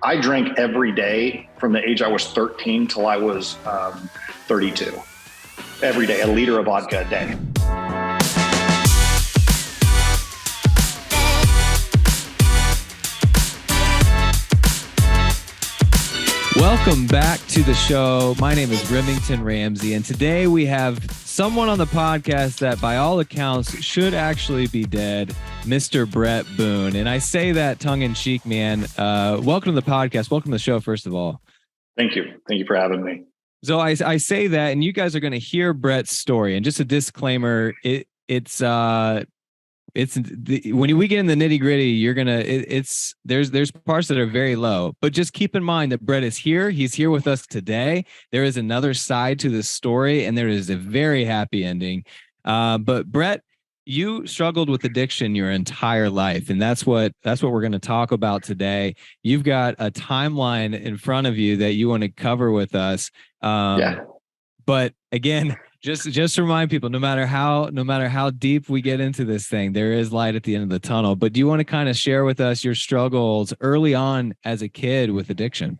I drank every day from the age I was 13 till I was 32. Every day, a liter of vodka a day. Welcome back to the show. My name is Remington Ramsey, and today we have someone on the podcast that by all accounts should actually be dead, Mr. Brett Boone. And I say that tongue-in-cheek, man. Welcome to the podcast. Welcome to the show, first of all. Thank you. Thank you for having me. So I say that, and you guys are going to hear Brett's story. And just a disclaimer, when we get in the nitty gritty, you're gonna. There's parts that are very low, but just keep in mind that Brett is here. He's here with us today. There is another side to this story, and there is a very happy ending. But Brett, you struggled with addiction your entire life, and that's what we're going to talk about today. You've got a timeline in front of you that you want to cover with us. But again, just to remind people, no matter how deep we get into this thing, there is light at the end of the tunnel. But do you want to kind of share with us your struggles early on as a kid with addiction?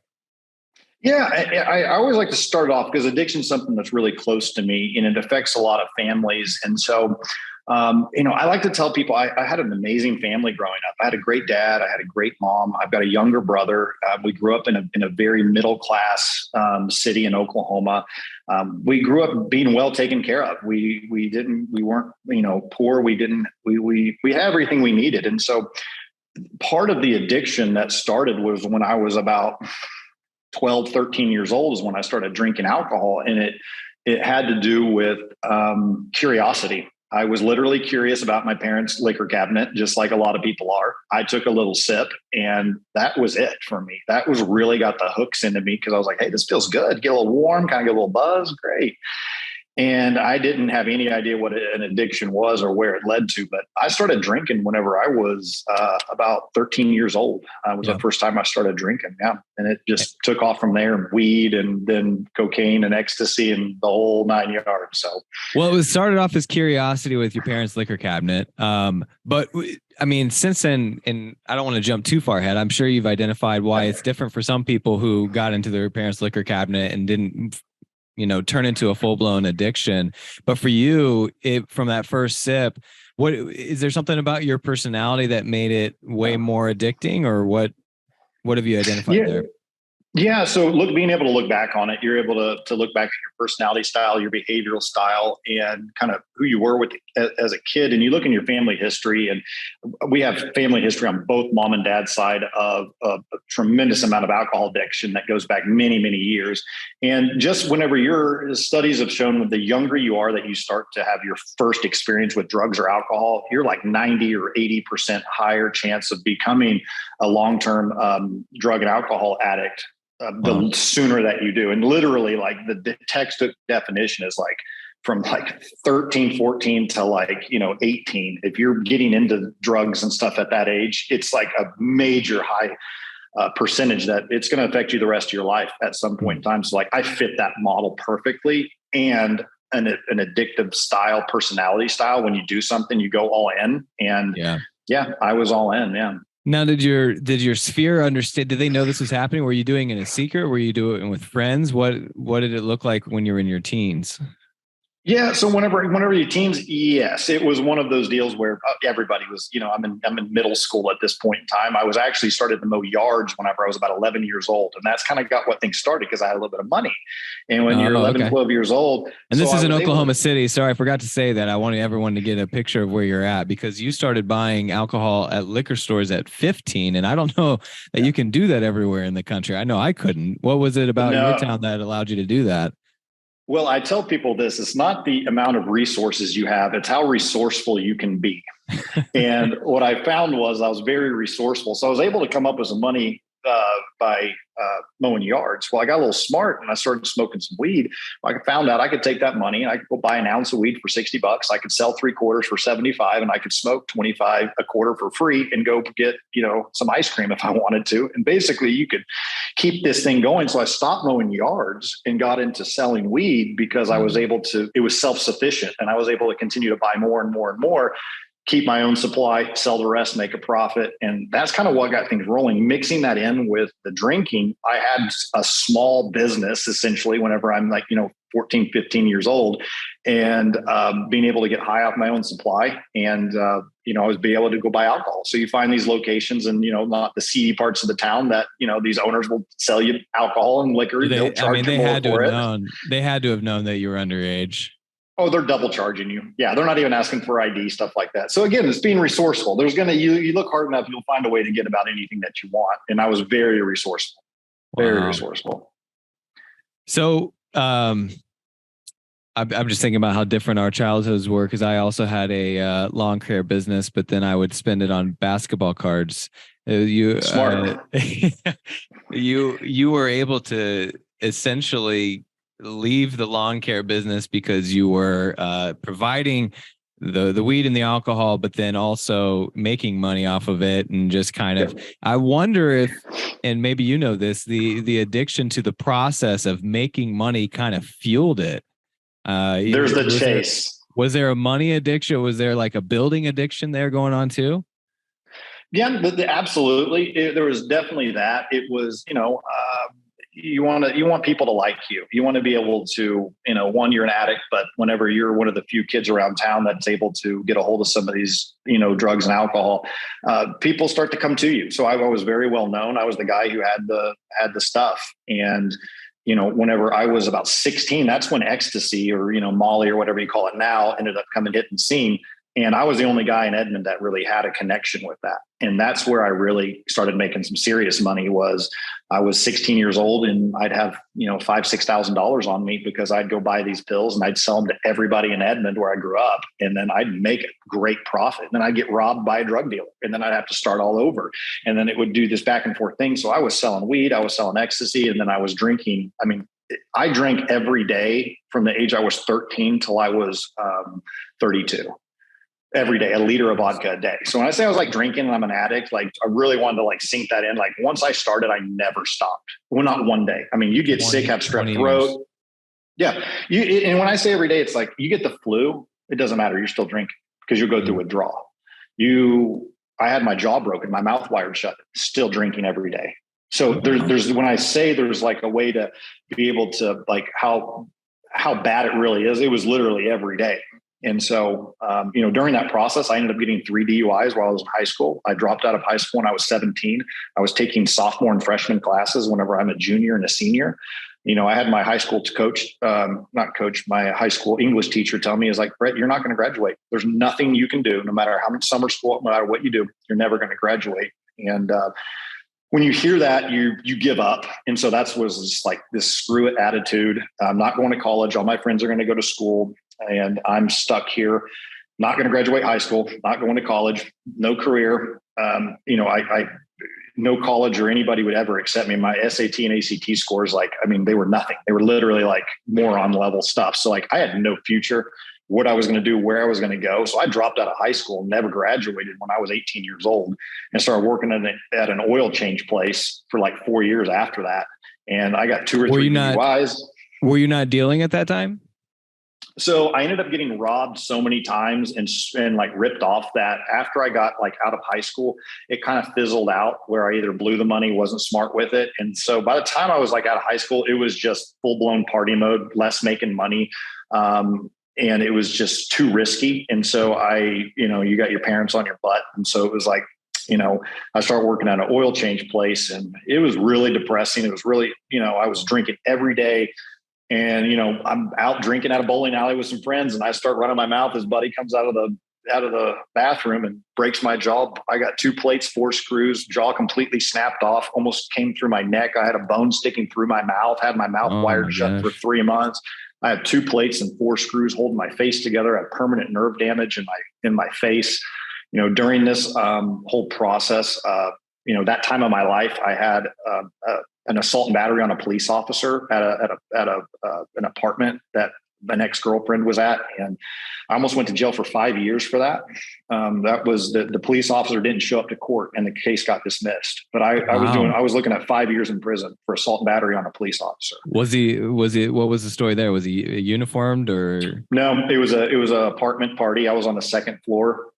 Yeah, I always like to start off because addiction is something that's really close to me and it affects a lot of families. And so, I like to tell people I had an amazing family growing up. I had a great dad. I had a great mom. I've got a younger brother. We grew up in a very middle class city in Oklahoma. We grew up being well taken care of. We weren't poor. We had everything we needed. And so part of the addiction that started was when I was about 12, 13 years old is when I started drinking alcohol, and it had to do with curiosity. I was literally curious about my parents' liquor cabinet, just like a lot of people are. I took a little sip, and that was it for me. That was really got the hooks into me because I was like, hey, this feels good. Get a little warm, kind of get a little buzz. Great. And I didn't have any idea what an addiction was or where it led to. But I started drinking whenever I was about 13 years old. Was the first time I started drinking. Yeah. And it just took off from there, weed and then cocaine and ecstasy and the whole 9 yards. So, well, it was started off as curiosity with your parents' liquor cabinet. But I mean, since then, and I don't want to jump too far ahead, I'm sure you've identified why it's different for some people who got into their parents' liquor cabinet and didn't turn into a full-blown addiction. But for you, from that first sip, what is there something about your personality that made it way more addicting, or what have you identified there? Yeah. So being able to look back on it, you're able to look back at your personality style, your behavioral style, and kind of who you were as a kid. And you look in your family history, and we have family history on both mom and dad's side of a tremendous amount of alcohol addiction that goes back many, many years. And just whenever your studies have shown that the younger you are that you start to have your first experience with drugs or alcohol, you're like 90 or 80% higher chance of becoming a long-term drug and alcohol addict. The sooner that you do. And literally like the textbook definition is like from like 13, 14 to 18. If you're getting into drugs and stuff at that age, it's like a major high percentage that it's going to affect you the rest of your life at some point in time. So like I fit that model perfectly, and an addictive style, personality style. When you do something, you go all in, and yeah, I was all in. Yeah. Now, did your sphere understand? Did they know this was happening? Were you doing it in secret? Were you doing it with friends? What did it look like when you were in your teens? Yeah. So whenever you're teens, yes, it was one of those deals where everybody was, I'm in middle school at this point in time. I was actually started to mow yards whenever I was about 11 years old. And that's kind of got what things started because I had a little bit of money. And when you're 11, 12 years old. And this is in Oklahoma City. Sorry, I forgot to say that. I wanted everyone to get a picture of where you're at, because you started buying alcohol at liquor stores at 15. And I don't know that you can do that everywhere in the country. I know I couldn't. What was it about your town that allowed you to do that? Well, I tell people this, it's not the amount of resources you have, it's how resourceful you can be. And what I found was I was very resourceful. So I was able to come up with some money by mowing yards. Well, I got a little smart and I started smoking some weed. I found out I could take that money and I could go buy an ounce of weed for $60. I could sell 3/4 for 75, and I could smoke 25 a quarter for free and go get, some ice cream if I wanted to. And basically you could keep this thing going. So I stopped mowing yards and got into selling weed because I was able to, it was self-sufficient, and I was able to continue to buy more and more and more. keep my own supply, sell the rest, make a profit. And that's kind of what got things rolling. Mixing that in with the drinking, I had a small business essentially whenever I'm like, 14, 15 years old, and being able to get high off my own supply. And, I was being able to go buy alcohol. So you find these locations and, not the seedy parts of the town that, these owners will sell you alcohol and liquor. They had to have known that you were underage. Oh, they're double charging you. Yeah, they're not even asking for ID, stuff like that. So again, it's being resourceful. You look hard enough, you'll find a way to get about anything that you want. And I was very resourceful, very resourceful. So I'm just thinking about how different our childhoods were, because I also had a lawn care business, but then I would spend it on basketball cards. Smart. You were able to essentially leave the lawn care business because you were providing the weed and the alcohol, but then also making money off of it. And just kind of, I wonder if, and maybe you know this, the addiction to the process of making money kind of fueled it. There's the chase. Was there a money addiction? Was there like a building addiction there going on too? Yeah, absolutely. There was definitely that. It was, you want people to like you. You want to be able to, one, you're an addict, but whenever you're one of the few kids around town that's able to get a hold of some of these, drugs and alcohol, people start to come to you. So I was very well known. I was the guy who had the stuff. And, whenever I was about 16, that's when ecstasy or, Molly or whatever you call it now ended up coming hitting the scene. And I was the only guy in Edmond that really had a connection with that. And that's where I really started making some serious money. I was 16 years old and I'd have, $5,000-$6,000 on me because I'd go buy these pills and I'd sell them to everybody in Edmond where I grew up. And then I'd make a great profit. And then I'd get robbed by a drug dealer and then I'd have to start all over. And then it would do this back and forth thing. So I was selling weed, I was selling ecstasy, and then I was drinking. I mean, I drank every day from the age I was 13 till I was 32. Every day, a liter of vodka a day. So when I say I was like drinking and I'm an addict, like I really wanted to like sink that in. Like once I started, I never stopped. Well, not one day. I mean, you get sick, have strep throat. Yeah. And when I say every day, it's like you get the flu, it doesn't matter. You're still drinking because you'll go through withdrawal. I had my jaw broken, my mouth wired shut, still drinking every day. So there's when I say there's like a way to be able to like how bad it really is, it was literally every day. And so, during that process, I ended up getting 3 DUIs while I was in high school. I dropped out of high school when I was 17. I was taking sophomore and freshman classes whenever I'm a junior and a senior. I had my high school my high school English teacher tell me is like, Brett, you're not going to graduate. There's nothing you can do, no matter how much summer school, no matter what you do, you're never going to graduate. And when you hear that, you give up. And so was just like this screw it attitude. I'm not going to college. All my friends are going to go to school. And I'm stuck here, not going to graduate high school, not going to college, no career. No college or anybody would ever accept me. My SAT and ACT scores, they were nothing. They were literally like moron level stuff. So like I had no future, what I was going to do, where I was going to go. So I dropped out of high school, never graduated when I was 18 years old, and started working at an oil change place for like 4 years after that. And I got 2 or 3 DUIs. Were you not dealing at that time? So I ended up getting robbed so many times and like ripped off that after I got like out of high school, it kind of fizzled out where I either blew the money, wasn't smart with it. And so by the time I was like out of high school, it was just full blown party mode, less making money. And it was just too risky. And so you got your parents on your butt. And so it was like, I started working at an oil change place and it was really depressing. It was really, I was drinking every day. And, I'm out drinking at a bowling alley with some friends and I start running my mouth. His buddy comes out of the bathroom and breaks my jaw. I got 2 plates, 4 screws, jaw completely snapped off, almost came through my neck. I had a bone sticking through my mouth, had my mouth wired shut for 3 months. I had 2 plates and 4 screws holding my face together. I had permanent nerve damage in my face. During this whole process, that time of my life, I had an assault and battery on a police officer at an apartment that an ex-girlfriend was at. And I almost went to jail for 5 years for that. That was the police officer didn't show up to court and the case got dismissed. But I was looking at 5 years in prison for assault and battery on a police officer. What was the story there? Was he uniformed or? No, it was a apartment party. I was on the second floor.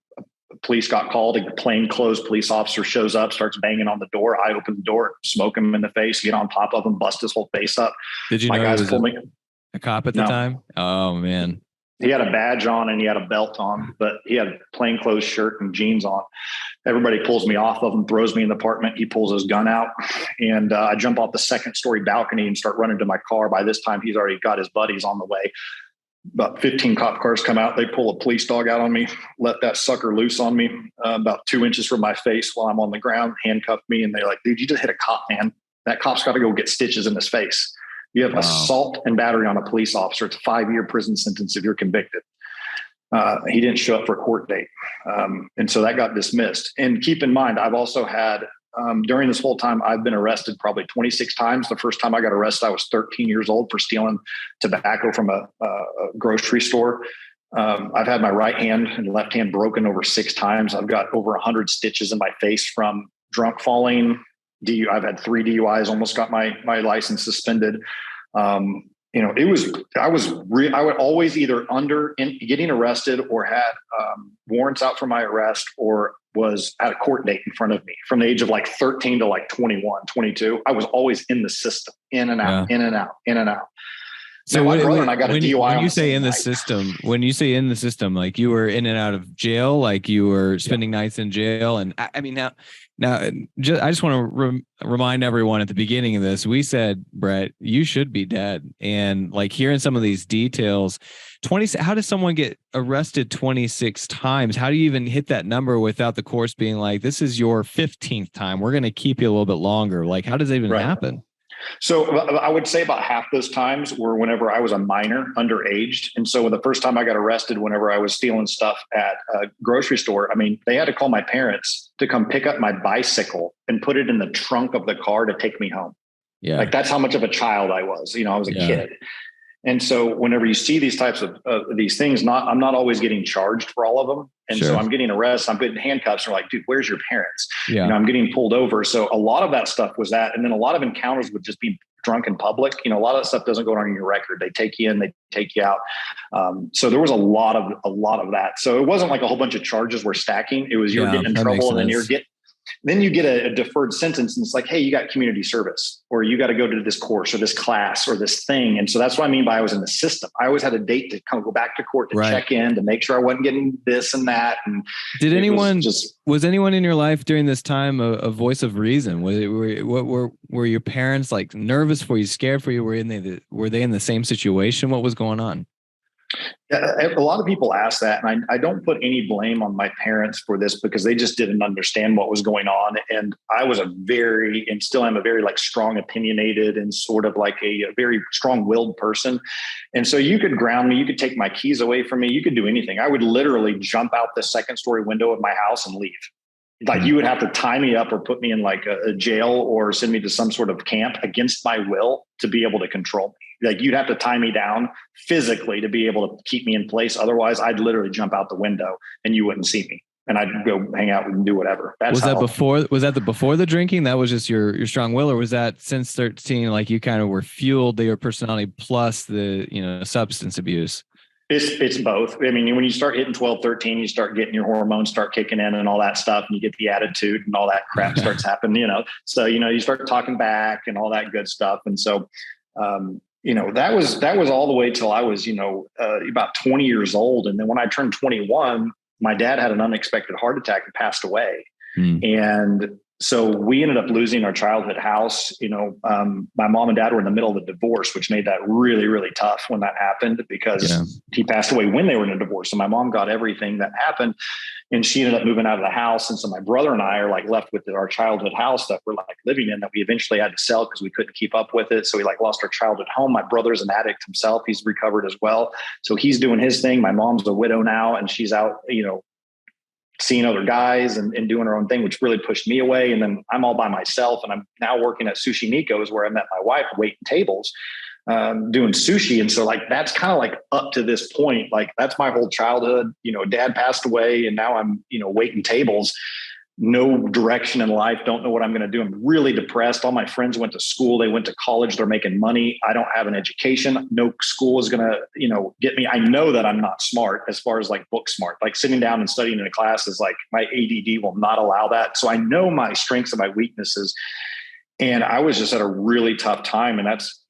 police got called. A plainclothes police officer shows up, starts banging on the door. I open the door, smoke him in the face, get on top of him, bust his whole face up. Did you My know he guys was pulled me. a cop at the time? Oh man. He had a badge on and he had a belt on, but he had a plainclothes shirt and jeans on. Everybody pulls me off of him, throws me in the apartment. He pulls his gun out, and I jump off the second story balcony and start running to my car. By this time, he's already got his buddies on the way. About 15 cop cars come out. They pull a police dog out on me, let that sucker loose on me about 2 inches from my face while I'm on the ground, handcuffed me. And they're like, dude, you just hit a cop, man. That cop's got to go get stitches in his face. You have assault and battery on a police officer. It's a 5-year prison sentence if you're convicted. He didn't show up for a court date. And so that got dismissed. And keep in mind, I've also had, during this whole time, I've been arrested probably 26 times. The first time I got arrested, I was 13 years old for stealing tobacco from a grocery store. I've had my right hand and left hand broken over 6 times. I've got over 100 stitches in my face from drunk falling. I've had 3 DUIs, almost got my license suspended. I would always either getting arrested or had warrants out for my arrest or was at a court date in front of me from the age of like 13 to like 21, 22. I was always in the system, in and out, in and out, in and out. So my brother and I got a DUI. When you say in the system, like you were in and out of jail, like you were spending nights in jail. And I mean, now I just want to remind everyone at the beginning of this, we said, Brett, you should be dead. And like hearing some of these details, how does someone get arrested 26 times? How do you even hit that number without the course being like, this is your 15th time. We're going to keep you a little bit longer. Like, how does that even happen? So I would say about half those times were whenever I was a minor, underaged. And so the first time I got arrested, whenever I was stealing stuff at a grocery store, I mean, they had to call my parents to come pick up my bicycle and put it in the trunk of the car to take me home. Yeah. Like that's how much of a child I was. I was a kid. And so whenever you see these types of these things, I'm not always getting charged for all of them. And so I'm getting arrested, I'm getting handcuffs. And they're like, dude, where's your parents? Yeah. I'm getting pulled over. So a lot of that stuff was that. And then a lot of encounters would just be drunk in public. A lot of that stuff doesn't go on your record. They take you in, they take you out. So there was a lot of that. So it wasn't like a whole bunch of charges were stacking. It was you're getting in trouble and then you get a deferred sentence and it's like, hey, you got community service or you got to go to this course or this class or this thing. And so that's what I mean by I was in the system. I always had a date to come go back to court to check in to make sure I wasn't getting this and that. And was anyone in your life during this time a voice of reason? Were your parents like nervous for you, scared for you? Were they in the same situation? What was going on? A lot of people ask that, and I don't put any blame on my parents for this because they just didn't understand what was going on. And I was and still am a very like strong opinionated and sort of like a very strong-willed person. And so you could ground me, you could take my keys away from me, you could do anything. I would literally jump out the second story window of my house and leave. Like you would have to tie me up or put me in like a jail or send me to some sort of camp against my will to be able to control me. Like you'd have to tie me down physically to be able to keep me in place. Otherwise, I'd literally jump out the window and you wouldn't see me. And I'd go hang out and do whatever. Was that before the drinking? That was just your strong will, or was that since 13? Like you kind of were fueled your personality plus the substance abuse. It's both. I mean, when you start hitting 12, 13, you start getting your hormones start kicking in and all that stuff, and you get the attitude and all that crap starts happening, So, you start talking back and all that good stuff. And so, that was all the way till I was, about 20 years old. And then when I turned 21, my dad had an unexpected heart attack and passed away. And so we ended up losing our childhood house. My mom and dad were in the middle of a divorce, which made that really, really tough when that happened because he passed away when they were in a divorce. So my mom got everything that happened and she ended up moving out of the house. And so my brother and I are like left with our childhood house that we're like living in that we eventually had to sell because we couldn't keep up with it. So we like lost our childhood home. My brother's an addict himself. He's recovered as well. So he's doing his thing. My mom's a widow now and she's out, seeing other guys and doing her own thing, which really pushed me away. And then I'm all by myself and I'm now working at Sushi Nico's where I met my wife waiting tables, doing sushi. And so like, that's kind of like up to this point, like that's my whole childhood, dad passed away and now I'm, waiting tables. no direction in life, don't know what I'm going to do. I'm really depressed. All my friends went to school. They went to college. They're making money. I don't have an education. No school is going to, get me. I know that I'm not smart as far as like book smart, like sitting down and studying in a class is like my ADD will not allow that. So I know my strengths and my weaknesses. And I was just at a really tough time. And that's,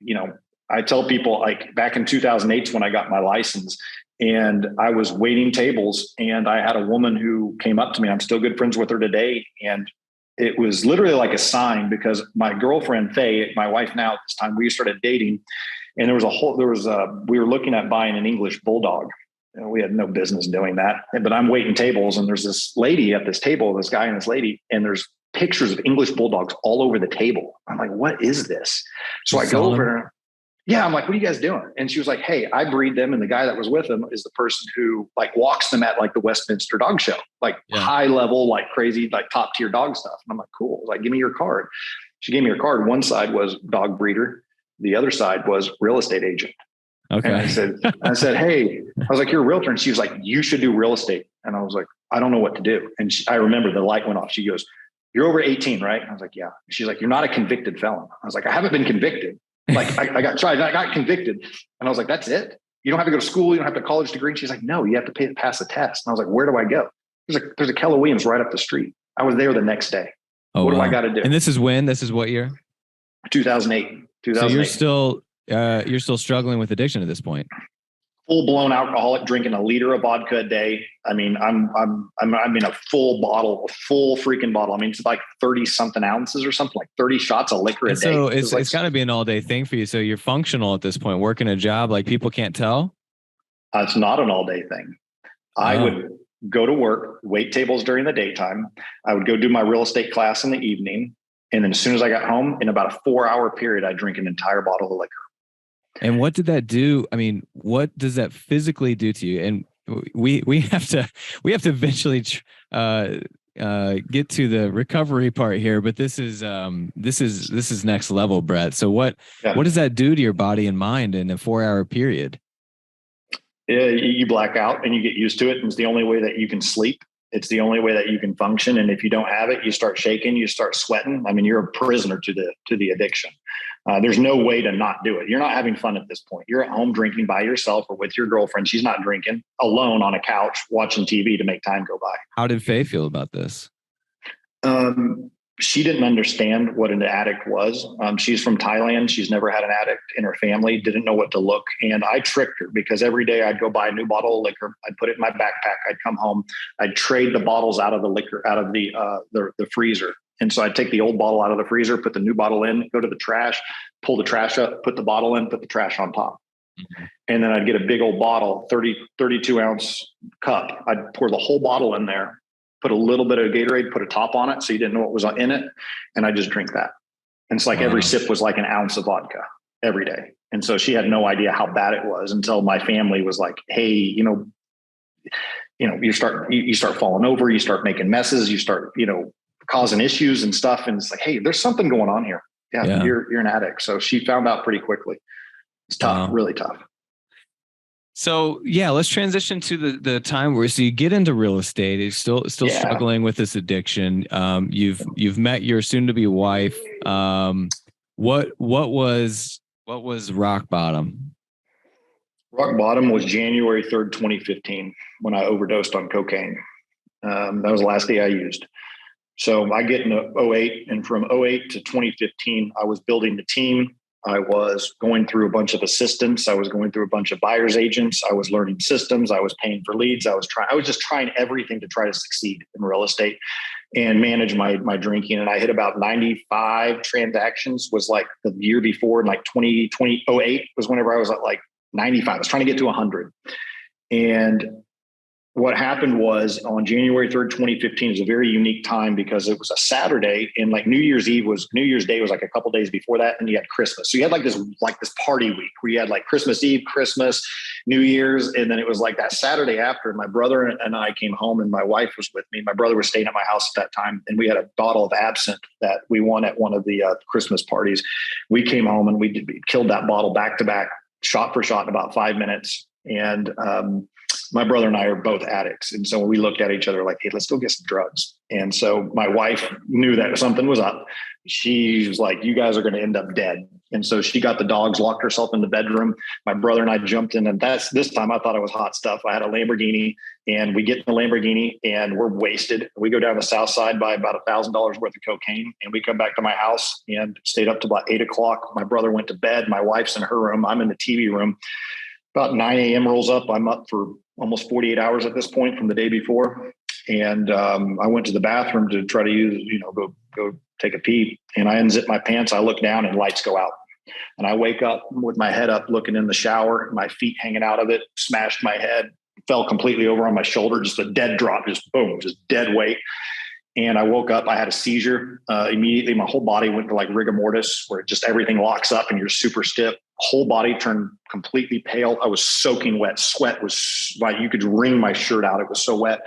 I tell people like back in 2008 when I got my license, and I was waiting tables, and I had a woman who came up to me. I'm still good friends with her today. And it was literally like a sign, because my girlfriend, Faye, my wife now at this time, we started dating, and we were looking at buying an English bulldog. We had no business doing that, but I'm waiting tables, and there's this lady at this table, this guy and this lady, and there's pictures of English bulldogs all over the table. I'm like, what is this? So I go over there. Yeah, I'm like, what are you guys doing? And she was like, hey, I breed them. And the guy that was with him is the person who like walks them at like the Westminster Dog Show, like high level, like crazy, like top tier dog stuff. And I'm like, cool. Like, give me your card. She gave me her card. One side was dog breeder. The other side was real estate agent. Okay. And I said, hey, I was like, you're a realtor. And she was like, you should do real estate. And I was like, I don't know what to do. And I remember the light went off. She goes, you're over 18, right? And I was like, yeah. She's like, you're not a convicted felon. I was like, I haven't been convicted. Like I got tried, I got convicted. And I was like, that's it? You don't have to go to school. You don't have to college degree. And she's like, no, you have to pass a test. And I was like, where do I go? There's a Keller Williams right up the street. I was there the next day. What do I got to do? And this is what year? 2008. So you're still struggling with addiction at this point. Full blown alcoholic, drinking a liter of vodka a day. I mean, I'm in a full freaking bottle. I mean, it's like 30 something ounces or something, like 30 shots of liquor a day. So it's got to be an all day thing for you. So you're functional at this point, working a job, like people can't tell. It's not an all day thing. I would go to work, wait tables during the daytime. I would go do my real estate class in the evening. And then as soon as I got home, in about a 4-hour period, I'd drink an entire bottle of liquor. And what did that do? I mean, what does that physically do to you? And we have to eventually get to the recovery part here, but this is next level, Brett. So what does that do to your body and mind in a 4-hour period? Yeah, you black out and you get used to it. And it's the only way that you can sleep. It's the only way that you can function. And if you don't have it, you start shaking, you start sweating. I mean, you're a prisoner to the addiction. There's no way to not do it. You're not having fun at this point. You're at home drinking by yourself or with your girlfriend. She's not drinking, alone on a couch watching TV to make time go by. How did Faye feel about this? She didn't understand what an addict was. She's from Thailand. She's never had an addict in her family, didn't know what to look. And I tricked her because every day I'd go buy a new bottle of liquor. I'd put it in my backpack. I'd come home. I'd trade the bottles out of the liquor, out of the freezer. And so I'd take the old bottle out of the freezer, put the new bottle in, go to the trash, pull the trash up, put the bottle in, put the trash on top. Mm-hmm. And then I'd get a big old bottle, 32 ounce cup. I'd pour the whole bottle in there, put a little bit of Gatorade, put a top on it so you didn't know what was in it. And I just drink that. And it's like every sip was like an ounce of vodka every day. And so she had no idea how bad it was until my family was like, hey, you start falling over, you start making messes, you start, causing issues and stuff. And it's like, hey, there's something going on here. Yeah. You're an addict. So she found out pretty quickly. It's tough, really tough. So let's transition to the time where you get into real estate. You're still struggling with this addiction. You've met your soon to be wife. What was rock bottom? Rock bottom was January 3rd, 2015, when I overdosed on cocaine. That was the last day I used. So I get into 08, and from 08 to 2015, I was building the team. I was going through a bunch of assistants. I was going through a bunch of buyer's agents. I was learning systems. I was paying for leads. I was just trying everything to try to succeed in real estate and manage my drinking. And I hit about 95 transactions. Was like the year before, in like 2008 was whenever I was at like 95. I was trying to get to 100. And what happened was on January 3rd, 2015 is a very unique time because it was a Saturday, and like New Year's Day was like a couple days before that. And you had Christmas. So you had like this party week where you had like Christmas Eve, Christmas, New Year's. And then it was like that Saturday after. My brother and I came home, and my wife was with me. My brother was staying at my house at that time. And we had a bottle of absinthe that we won at one of the Christmas parties. We came home and we killed that bottle back to back, shot for shot in about 5 minutes. And, my brother and I are both addicts. And so we looked at each other like, hey, let's go get some drugs. And so my wife knew that something was up. She was like, you guys are going to end up dead. And so she got the dogs, locked herself in the bedroom. My brother and I jumped in, and this time I thought it was hot stuff. I had a Lamborghini, and we get in the Lamborghini and we're wasted. We go down the south side, buy about $1,000 worth of cocaine, and we come back to my house and stayed up to about 8 o'clock. My brother went to bed. My wife's in her room. I'm in the TV room. About 9 a.m. rolls up. I'm up for almost 48 hours at this point from the day before. And I went to the bathroom to try to go take a pee. And I unzip my pants. I look down and lights go out. And I wake up with my head up, looking in the shower, my feet hanging out of it, smashed my head, fell completely over on my shoulder, just a dead drop, just boom, just dead weight. And I woke up, I had a seizure. Immediately, my whole body went to like rigor mortis, where just everything locks up and you're super stiff. Whole body turned completely pale. I was soaking wet. Sweat was like, you could wring my shirt out. It was so wet.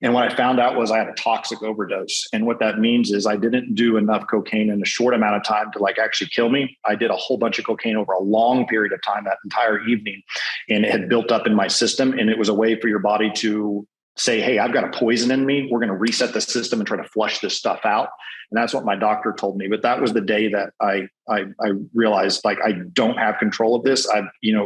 And what I found out was I had a toxic overdose. And what that means is I didn't do enough cocaine in a short amount of time to like actually kill me. I did a whole bunch of cocaine over a long period of time, that entire evening. And it had built up in my system. And it was a way for your body to say, hey, I've got a poison in me. We're going to reset the system and try to flush this stuff out. And that's what my doctor told me. But that was the day that I realized, like, I don't have control of this.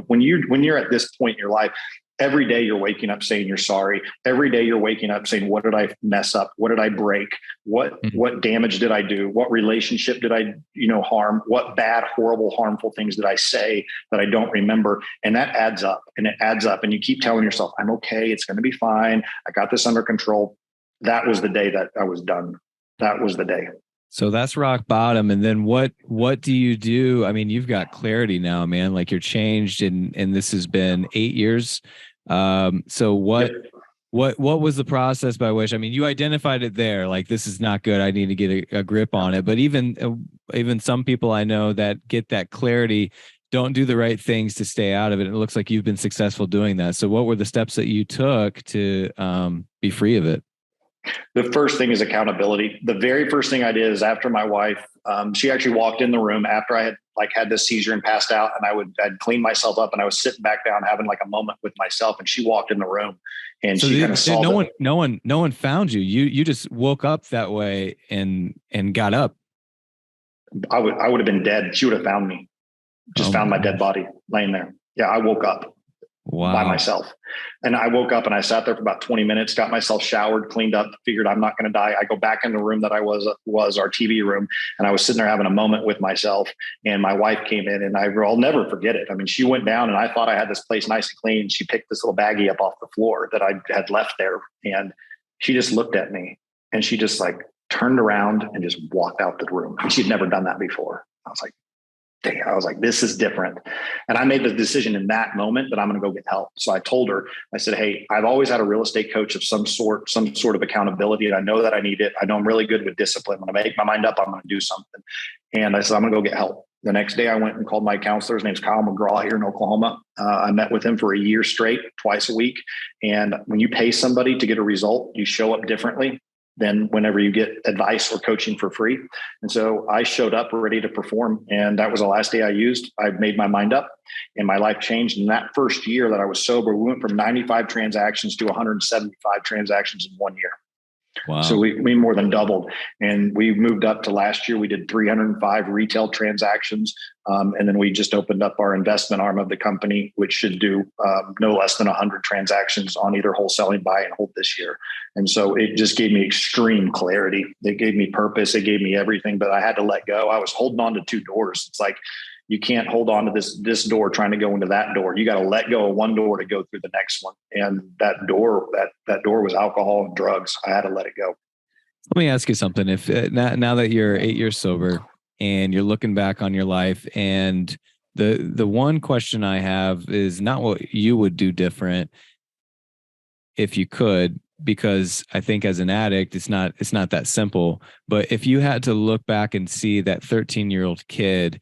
When you're at this point in your life, every day you're waking up saying you're sorry. Every day you're waking up saying, what did I mess up? What did I break? What damage did I do? What relationship did I, harm? What bad, horrible, harmful things did I say that I don't remember? And that adds up, and it adds up. And you keep telling yourself, I'm okay. It's going to be fine. I got this under control. That was the day that I was done. That was the day. So that's rock bottom. And then what do you do? I mean, you've got clarity now, man, like you're changed, and this has been 8 years. So what was the process by which, I mean, you identified it there, like, this is not good. I need to get a grip on it. But even some people I know that get that clarity don't do the right things to stay out of it. And it looks like you've been successful doing that. So what were the steps that you took to be free of it? The first thing is accountability. The very first thing I did is, after my wife, she actually walked in the room after I had this seizure and passed out, and I'd cleaned myself up, and I was sitting back down having like a moment with myself, and she walked in the room, and she kind of saw no one found you. You just woke up that way and got up. I would have been dead. She would have found me. Just found my dead body laying there. Yeah, I woke up. Wow. By myself. And I woke up and I sat there for about 20 minutes, got myself showered, cleaned up, figured I'm not going to die. I go back in the room that I was our TV room. And I was sitting there having a moment with myself, and my wife came in, and I'll never forget it. I mean, she went down, and I thought I had this place nice and clean. She picked this little baggie up off the floor that I had left there. And she just looked at me, and she just like turned around and just walked out the room. And she'd never done that before. I was like, I was like, this is different. And I made the decision in that moment that I'm going to go get help. So I told her, I said, hey, I've always had a real estate coach of some sort of accountability. And I know that I need it. I know I'm really good with discipline. When I make my mind up, I'm going to do something. And I said, I'm going to go get help. The next day I went and called my counselor. His name's Kyle McGraw here in Oklahoma. I met with him for a year straight, twice a week. And when you pay somebody to get a result, you show up differently than whenever you get advice or coaching for free. And so I showed up ready to perform. And that was the last day I used. I made my mind up, and my life changed. In that first year that I was sober, we went from 95 transactions to 175 transactions in 1 year. Wow. So we more than doubled, and we moved up to last year. We did 305 retail transactions. And then we just opened up our investment arm of the company, which should do no less than 100 transactions on either wholesaling, buy and hold this year. And so it just gave me extreme clarity. It gave me purpose. It gave me everything, but I had to let go. I was holding on to two doors. It's like, you can't hold on to this door trying to go into that door. You got to let go of one door to go through the next one. And that door was alcohol and drugs. I had to let it go. Let me ask you something. If now that you're 8 years sober and you're looking back on your life, and the one question I have is not what you would do different if you could, because I think as an addict, it's not that simple. But if you had to look back and see that 13-year-old kid,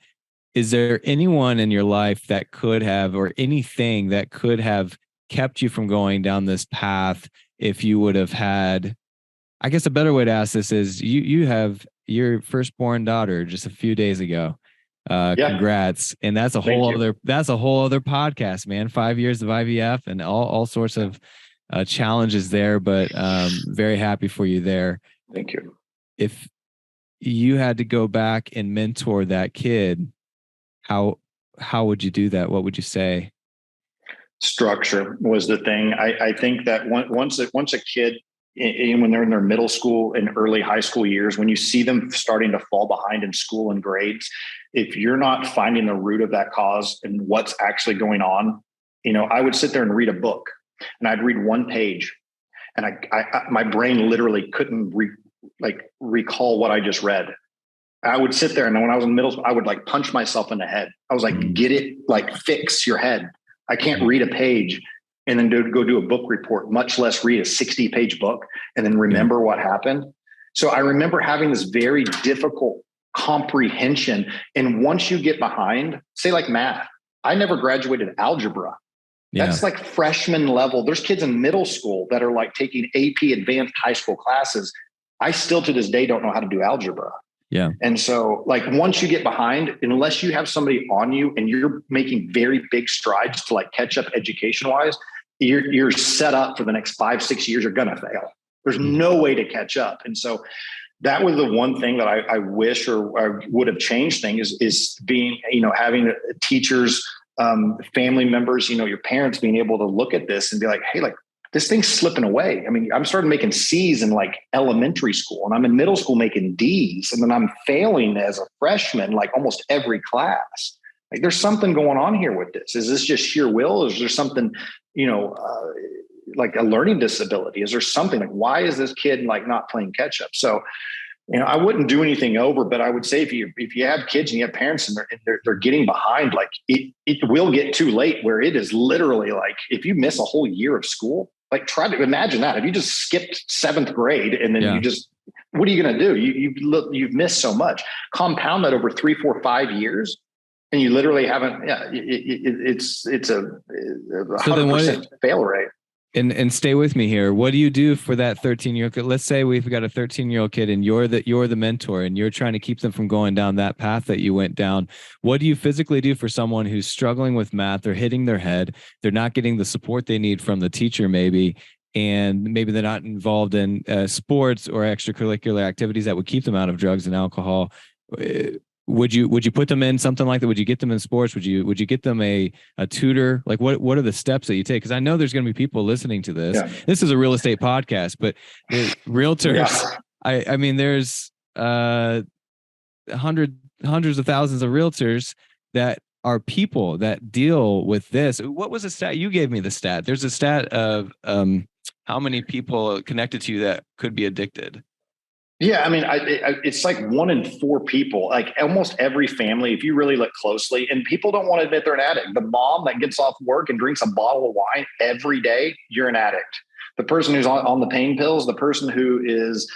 is there anyone in your life that could have, or anything that could have kept you from going down this path if you would have had, I guess a better way to ask this is, you have your firstborn daughter just a few days ago. Congrats. And that's a whole other podcast, man. 5 years of IVF and all sorts of challenges there, but very happy for you there. Thank you. If you had to go back and mentor that kid, how would you do that? What would you say? Structure was the thing. I think that once a kid, when they're in their middle school and early high school years, when you see them starting to fall behind in school and grades, if you're not finding the root of that cause and what's actually going on, I would sit there and read a book, and I'd read one page, and my brain literally couldn't recall what I just read. I would sit there, and when I was in middle school, I would like punch myself in the head. I was like, get it, like fix your head. I can't read a page and then go do a book report, much less read a 60-page book and then remember what happened. So I remember having this very difficult comprehension. And once you get behind, say like math, I never graduated algebra. That's like freshman level. There's kids in middle school that are like taking AP advanced high school classes. I still to this day don't know how to do algebra. Yeah. And so like once you get behind, unless you have somebody on you and you're making very big strides to like catch up education wise, you're set up for the next 5-6 years. You're going to fail. There's no way to catch up. And so that was the one thing that I wish or I would have changed things is being, having teachers, family members, your parents being able to look at this and be like, hey, like, this thing's slipping away. I mean, I'm starting making C's in like elementary school, and I'm in middle school making D's, and then I'm failing as a freshman, like almost every class. Like there's something going on here with this. Is this just sheer will? Or is there something, like a learning disability? Is there something like, why is this kid like not playing catch up? So, I wouldn't do anything over, but I would say if you have kids and you have parents and they're getting behind, like it will get too late where it is literally like, if you miss a whole year of school, like try to imagine that. If you just skipped 7th grade and then what are you going to do? You've missed so much. Compound that over 3, 4, 5 years, and you literally haven't. Yeah, it's a 100% fail rate. And stay with me here. What do you do for that 13-year-old kid? Let's say we've got a 13-year-old kid and you're the mentor and you're trying to keep them from going down that path that you went down. What do you physically do for someone who's struggling with math? They're hitting their head. They're not getting the support they need from the teacher maybe, and maybe they're not involved in sports or extracurricular activities that would keep them out of drugs and alcohol. Would you put them in something like that? Would you get them in sports? Would you get them a tutor? Like what are the steps that you take? Because I know there's going to be people listening to this. Yeah. This is a real estate podcast, but realtors, I mean, there's hundreds of thousands of realtors that are people that deal with this. What was the stat? You gave me the stat. There's a stat of how many people connected to you that could be addicted. Yeah, I mean, it's like 1 in 4 people, like almost every family, if you really look closely, and people don't want to admit they're an addict. The mom that gets off work and drinks a bottle of wine every day, you're an addict. The person who's on the pain pills, the person who is,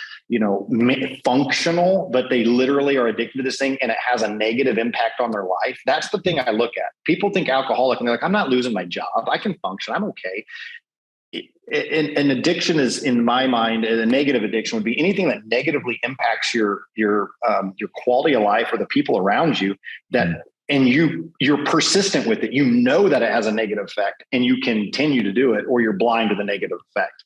functional, but they literally are addicted to this thing and it has a negative impact on their life. That's the thing I look at. People think alcoholic and they're like, I'm not losing my job. I can function. I'm okay. An addiction is, in my mind, a negative addiction would be anything that negatively impacts your quality of life or the people around you and you're persistent with it. You know that it has a negative effect and you continue to do it, or you're blind to the negative effect.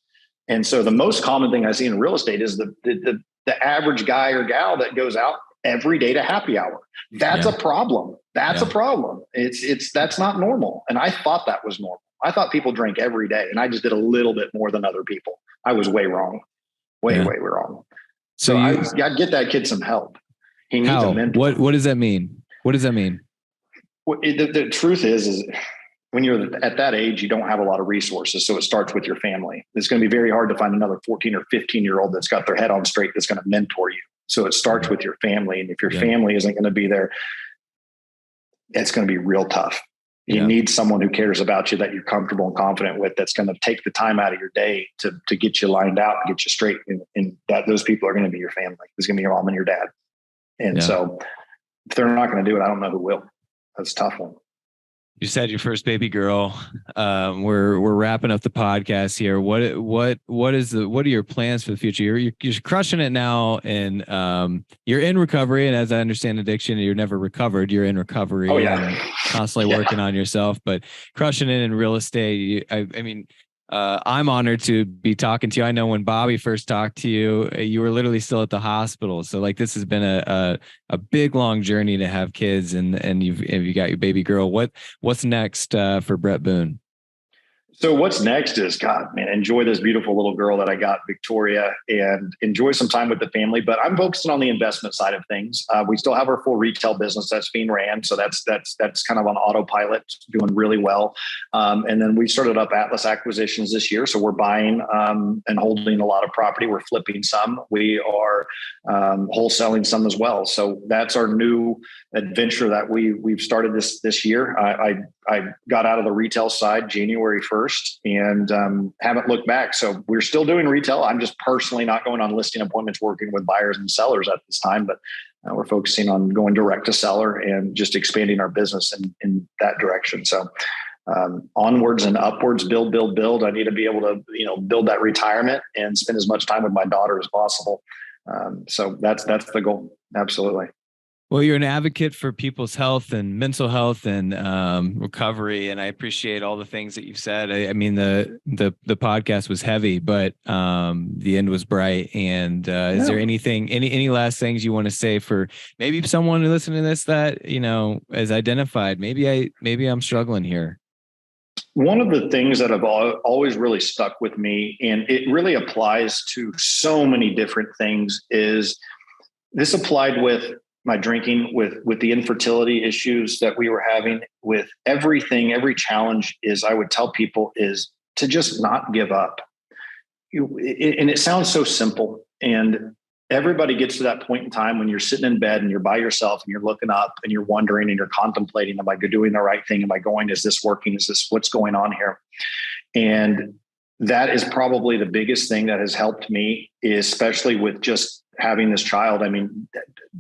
And so the most common thing I see in real estate is the average guy or gal that goes out every day to happy hour. That's a problem. That's a problem. That's not normal. And I thought that was normal. I thought people drank every day, and I just did a little bit more than other people. I was way wrong, way wrong. So I get that kid some help. He needs a mentor. What does that mean? What does that mean? Well, the truth is when you're at that age, you don't have a lot of resources. So it starts with your family. It's going to be very hard to find another 14 or 15-year-old that's got their head on straight that's going to mentor you. So it starts with your family. And if your family isn't going to be there, it's going to be real tough. You need someone who cares about you, that you're comfortable and confident with, that's going to take the time out of your day to get you lined out and get you straight. And that those people are going to be your family. It's going to be your mom and your dad. And so if they're not going to do it, I don't know who will. That's a tough one. You said your first baby girl. We're wrapping up the podcast here. What are your plans for the future? You're crushing it now, and you're in recovery. And as I understand addiction, you're never recovered. You're in recovery and constantly working on yourself, but crushing it in real estate. I mean, I'm honored to be talking to you. I know when Bobby first talked to you, you were literally still at the hospital. So like this has been a big long journey to have kids, and you got your baby girl. What's next for Brett Boone? So what's next is, God, man, enjoy this beautiful little girl that I got, Victoria, and enjoy some time with the family. But I'm focusing on the investment side of things. We still have our full retail business that's being ran, so that's kind of on autopilot, doing really well. And then we started up Atlas Acquisitions this year, so we're buying and holding a lot of property. We're flipping some. We are wholesaling some as well. So that's our new adventure that we've started this year. I got out of the retail side January 1st and haven't looked back. So we're still doing retail. I'm just personally not going on listing appointments, working with buyers and sellers at this time, but we're focusing on going direct to seller and just expanding our business in that direction. So onwards and upwards, build. I need to be able to, build that retirement and spend as much time with my daughter as possible. So that's the goal. Absolutely. Well, you're an advocate for people's health and mental health and recovery, and I appreciate all the things that you've said. I mean, the podcast was heavy, but the end was bright. And is there anything, any last things you want to say for maybe someone who listening to this that has identified maybe I'm struggling here? One of the things that have always really stuck with me, and it really applies to so many different things, is this applied with my drinking, with the infertility issues that we were having, with everything, every challenge, is I would tell people is to just not give up. And it sounds so simple. And everybody gets to that point in time when you're sitting in bed and you're by yourself and you're looking up and you're wondering and you're contemplating, am I doing the right thing? Am I going, is this working? Is this what's going on here? And that is probably the biggest thing that has helped me, especially with just having this child. I mean,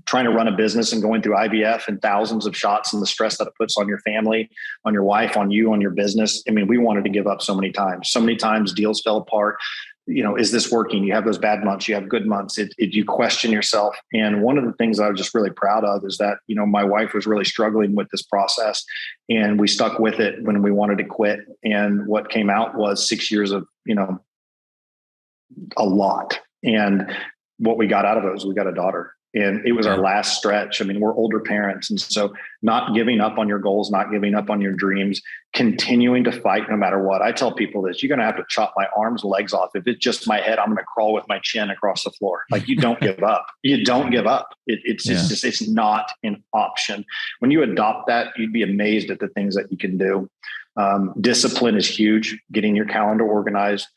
trying to run a business and going through IVF and thousands of shots and the stress that it puts on your family, on your wife, on you, on your business. I mean, we wanted to give up so many times. So many times deals fell apart. Is this working? You have those bad months, you have good months. You question yourself. And one of the things I was just really proud of is that, my wife was really struggling with this process and we stuck with it when we wanted to quit. And what came out was 6 years of, a lot. And what we got out of it was we got a daughter. And it was our last stretch. I mean, we're older parents. And so not giving up on your goals, not giving up on your dreams, continuing to fight no matter what. I tell people this, you're going to have to chop my arms, legs off. If it's just my head, I'm going to crawl with my chin across the floor. Like, you don't give up. You don't give up. It's not an option. When you adopt that, you'd be amazed at the things that you can do. Discipline is huge, getting your calendar organized.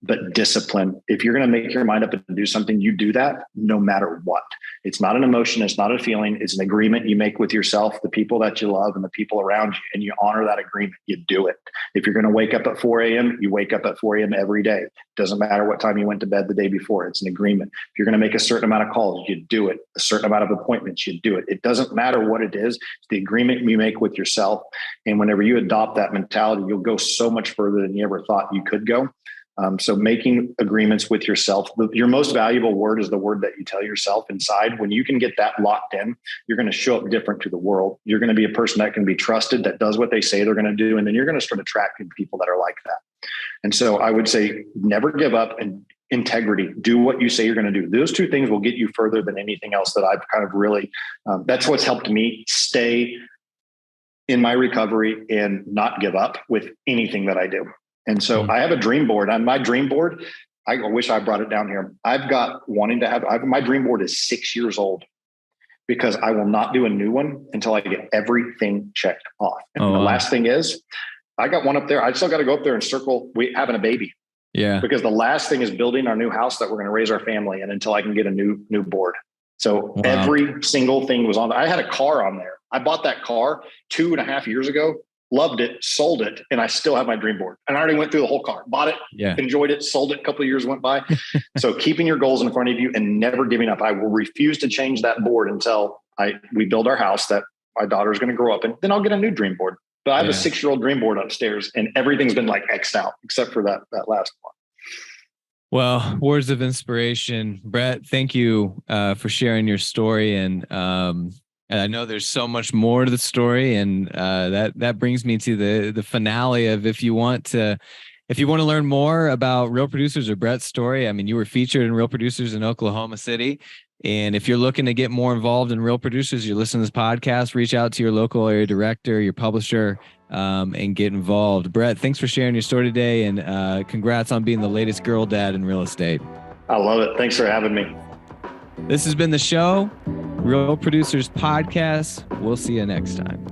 But discipline, if you're going to make your mind up and do something, you do that no matter what. It's not an emotion. It's not a feeling. It's an agreement you make with yourself, the people that you love and the people around you, and you honor that agreement. You do it. If you're going to wake up at 4 a.m., you wake up at 4 a.m. every day. Doesn't matter what time you went to bed the day before. It's an agreement. If you're going to make a certain amount of calls, you do it. A certain amount of appointments, you do it. It doesn't matter what it is. It's the agreement you make with yourself. And whenever you adopt that mentality, you'll go so much further than you ever thought you could go. So making agreements with yourself, your most valuable word is the word that you tell yourself inside. When you can get that locked in, you're going to show up different to the world. You're going to be a person that can be trusted, that does what they say they're going to do. And then you're going to start attracting people that are like that. And so I would say never give up, and integrity. Do what you say you're going to do. Those two things will get you further than anything else that I've kind of really, that's what's helped me stay in my recovery and not give up with anything that I do. And so I have a dream board. On my dream board, I wish I brought it down here. My dream board is 6 years old because I will not do a new one until I get everything checked off. And the last thing is, I got one up there. I still got to go up there and circle having a baby. Yeah. Because the last thing is building our new house that we're going to raise our family in until I can get a new board. So every single thing was on. I had a car on there. I bought that car 2.5 years ago. Loved it, sold it, and I still have my dream board. And I already went through the whole car, bought it, enjoyed it, sold it. A couple of years went by. So keeping your goals in front of you and never giving up. I will refuse to change that board until we build our house that my daughter's going to grow up in. Then I'll get a new dream board. But I have a 6-year-old dream board upstairs, and everything's been like X'd out except for that last one. Well, words of inspiration, Brett. Thank you for sharing your story, and I know there's so much more to the story, and that brings me to the finale of, if you want to If you want to learn more about Real Producers or Brett's story, I mean, you were featured in Real Producers in Oklahoma City. And if you're looking to get more involved in Real Producers, you listen to this podcast, reach out to your local area director, your publisher, and get involved. Brett, thanks for sharing your story today. And congrats on being the latest girl dad in real estate. I love it. Thanks for having me. This has been the show, Real Producers Podcast. We'll see you next time.